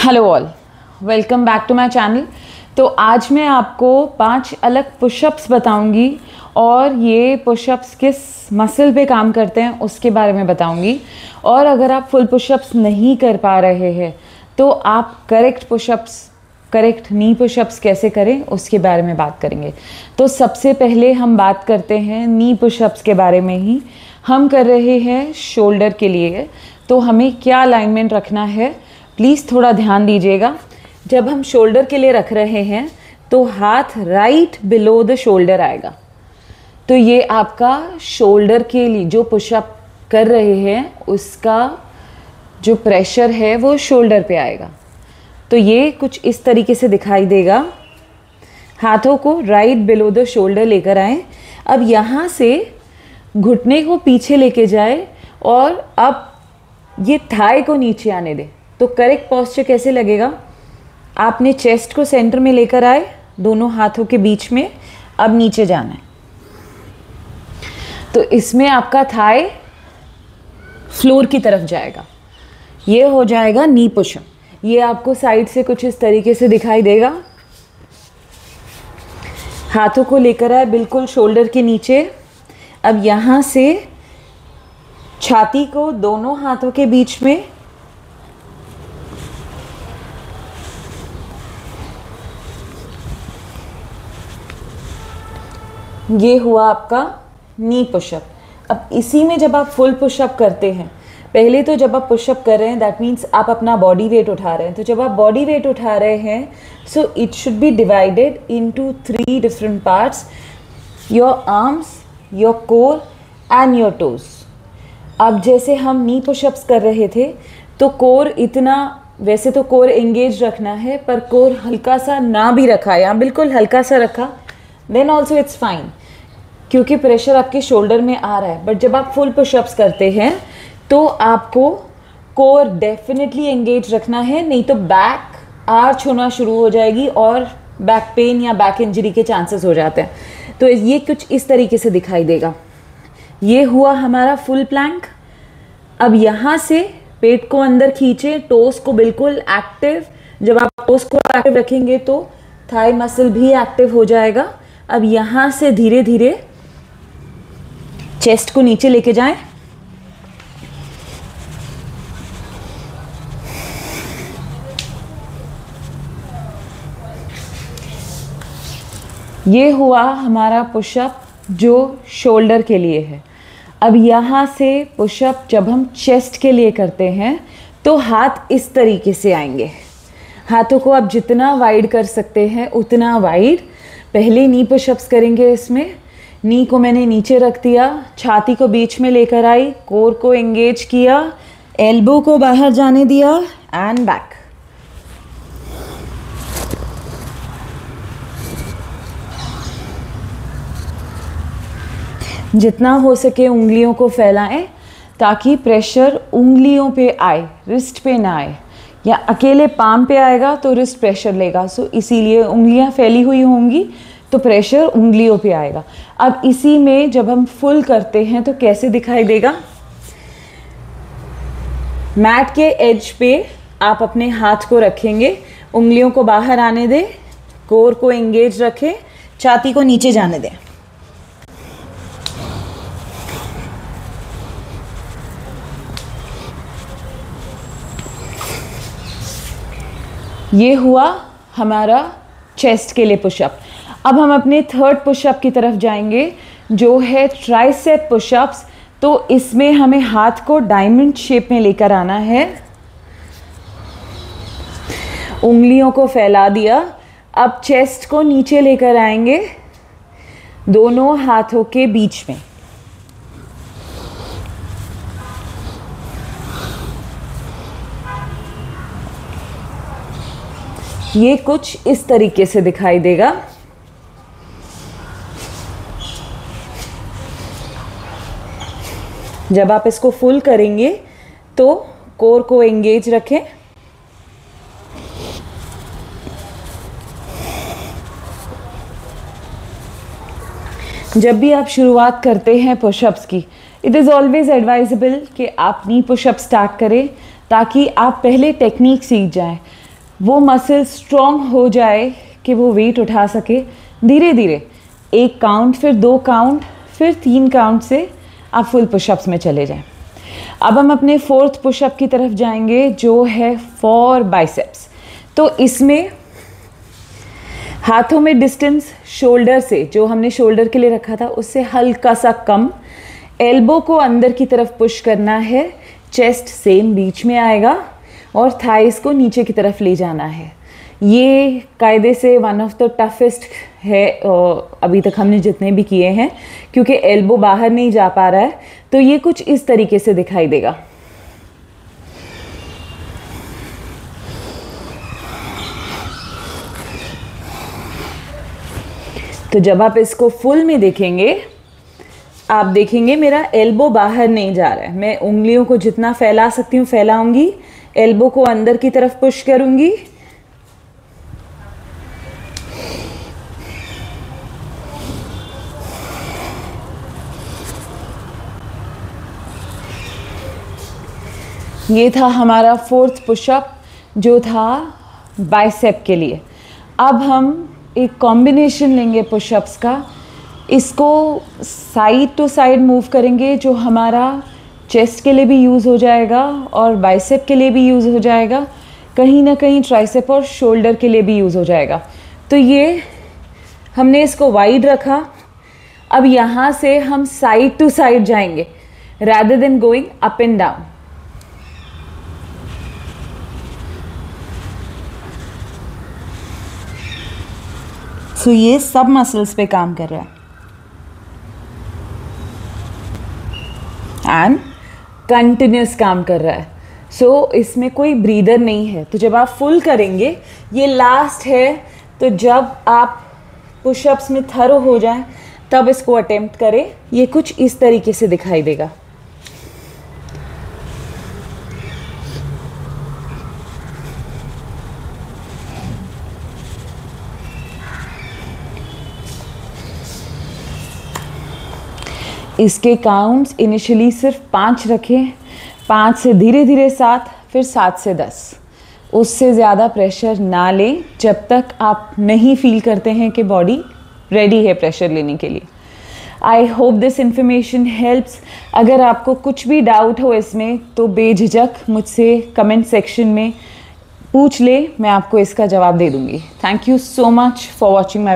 Hello all, welcome back to my channel. तो आज मैं आपको 5 अलग पुशअप्स बताऊंगी और ये पुशअप्स किस मसल पे काम करते हैं उसके बारे में बताऊंगी। और अगर आप फुल पुशअप्स नहीं कर पा रहे हैं तो आप करेक्ट नी पुशअप्स कैसे करें उसके बारे में बात करेंगे। तो सबसे पहले हम बात करते हैं नी पुशअप्स के बारे में ही। हम कर रहे हैं शोल्डर के लिए, तो हमें क्या अलाइनमेंट रखना है प्लीज़ थोड़ा ध्यान दीजिएगा। जब हम शोल्डर के लिए रख रहे हैं तो हाथ राइट बिलो द शोल्डर आएगा। तो ये आपका शोल्डर के लिए जो पुशअप कर रहे हैं उसका जो प्रेशर है वो शोल्डर पे आएगा। तो ये कुछ इस तरीके से दिखाई देगा। हाथों को राइट बिलो द शोल्डर लेकर आए। अब यहाँ से घुटने को पीछे लेके जाए और अब ये थाई को नीचे आने दे। तो करेक्ट पोस्चर कैसे लगेगा, आपने चेस्ट को सेंटर में लेकर आए, दोनों हाथों के बीच में, अब नीचे जाना है। तो इसमें आपका थाई फ्लोर की तरफ जाएगा। ये हो जाएगा नी पुशअप। ये आपको साइड से कुछ इस तरीके से दिखाई देगा। हाथों को लेकर आए बिल्कुल शोल्डर के नीचे। अब यहाँ से छाती को दोनों हाथों के बीच में, ये हुआ आपका नी पुशअप। अब इसी में जब आप फुल पुशअप करते हैं, पहले तो जब आप पुशअप कर रहे हैं दैट मीन्स आप अपना बॉडी वेट उठा रहे हैं। तो जब आप बॉडी वेट उठा रहे हैं so it should be divided into 3 different parts, your arms, your core and your toes. अब जैसे हम नी पुशअप्स कर रहे थे तो कोर इतना, वैसे तो कोर एंगेज रखना है पर कोर हल्का सा ना भी रखा, यहाँ बिल्कुल हल्का सा रखा, देन ऑल्सो इट्स फाइन क्योंकि प्रेशर आपके शोल्डर में आ रहा है। बट जब आप फुल पुशअप्स करते हैं तो आपको कोर डेफिनेटली एंगेज रखना है, नहीं तो बैक आर्च होना शुरू हो जाएगी और बैक पेन या बैक इंजरी के चांसेस हो जाते हैं। तो ये कुछ इस तरीके से दिखाई देगा। ये हुआ हमारा फुल प्लैंक। अब यहाँ से पेट को अंदर खींचे, टोस को बिल्कुल एक्टिव। जब आप टोस को एक्टिव रखेंगे तो थाई मसल भी एक्टिव हो जाएगा। अब यहाँ से धीरे धीरे चेस्ट को नीचे लेके जाएं। ये हुआ हमारा पुशअप जो शोल्डर के लिए है। अब यहाँ से पुशअप जब हम चेस्ट के लिए करते हैं तो हाथ इस तरीके से आएंगे। हाथों को आप जितना वाइड कर सकते हैं उतना वाइड। पहले नी पुशअप्स करेंगे। इसमें नी को मैंने नीचे रख दिया, छाती को बीच में लेकर आई, कोर को एंगेज किया, एल्बो को बाहर जाने दिया एंड बैक। जितना हो सके उंगलियों को फैलाएं ताकि प्रेशर उंगलियों पे आए, रिस्ट पे ना आए। या अकेले पाम पे आएगा तो रिस्ट प्रेशर लेगा, सो इसीलिए उंगलियां फैली हुई होंगी तो प्रेशर उंगलियों पे आएगा। अब इसी में जब हम फुल करते हैं तो कैसे दिखाई देगा, मैट के एज पे आप अपने हाथ को रखेंगे, उंगलियों को बाहर आने दें, कोर को एंगेज रखें, छाती को नीचे जाने दें। ये हुआ हमारा चेस्ट के लिए पुशअप। अब हम अपने थर्ड पुशअप की तरफ जाएंगे जो है ट्राइसेप पुशअप्स। तो इसमें हमें हाथ को डायमंड शेप में लेकर आना है, उंगलियों को फैला दिया। अब चेस्ट को नीचे लेकर आएंगे दोनों हाथों के बीच में। ये कुछ इस तरीके से दिखाई देगा। जब आप इसको फुल करेंगे तो कोर को एंगेज रखें। जब भी आप शुरुआत करते हैं पुशअप्स की, इट इज़ ऑलवेज एडवाइजेबल कि आप नी पुशअप स्टार्ट करें ताकि आप पहले टेक्निक सीख जाएं। वो मसल स्ट्रॉन्ग हो जाए कि वो वेट उठा सके। धीरे धीरे 1 काउंट, फिर 2 काउंट, फिर 3 काउंट से आप फुल पुशअप्स में चले जाएं। अब हम अपने 4th पुशअप की तरफ जाएंगे जो है फॉर बाइसेप्स। तो इसमें हाथों में डिस्टेंस शोल्डर से, जो हमने शोल्डर के लिए रखा था उससे हल्का सा कम, एल्बो को अंदर की तरफ पुश करना है, चेस्ट सेम बीच में आएगा और थाइस को नीचे की तरफ ले जाना है। ये कायदे से वन ऑफ द टफेस्ट है अभी तक हमने जितने भी किए हैं, क्योंकि एल्बो बाहर नहीं जा पा रहा है। तो ये कुछ इस तरीके से दिखाई देगा। तो जब आप इसको फुल में देखेंगे, आप देखेंगे मेरा एल्बो बाहर नहीं जा रहा है। मैं उंगलियों को जितना फैला सकती हूँ फैलाऊंगी, एल्बो को अंदर की तरफ पुश करूंगी, ये था हमारा 4th पुशअप जो था बाइसेप के लिए। अब हम एक कॉम्बिनेशन लेंगे पुशअप्स का, इसको साइड टू साइड मूव करेंगे जो हमारा चेस्ट के लिए भी यूज़ हो जाएगा और बाइसेप के लिए भी यूज़ हो जाएगा, कहीं ना कहीं ट्राइसेप और शोल्डर के लिए भी यूज़ हो जाएगा। तो ये हमने इसको वाइड रखा। अब यहाँ से हम साइड टू साइड जाएंगे rather than going up and down. So ये सब मसल्स पे काम कर रहा है एंड कंटिन्यूस काम कर रहा है। सो इसमें कोई ब्रीदर नहीं है। तो जब आप फुल करेंगे, ये लास्ट है, तो जब आप पुशअप्स में थरो हो जाएं तब इसको अटेम्प्ट करें। ये कुछ इस तरीके से दिखाई देगा। इसके काउंट्स इनिशियली सिर्फ 5 रखें, 5 से धीरे धीरे 7, फिर 7 से 10। उससे ज़्यादा प्रेशर ना लें जब तक आप नहीं फील करते हैं कि बॉडी रेडी है प्रेशर लेने के लिए। I hope this information helps. अगर आपको कुछ भी डाउट हो इसमें तो बेझिझक मुझसे कमेंट सेक्शन में पूछ ले, मैं आपको इसका जवाब दे दूँगी। Thank you so much for watching my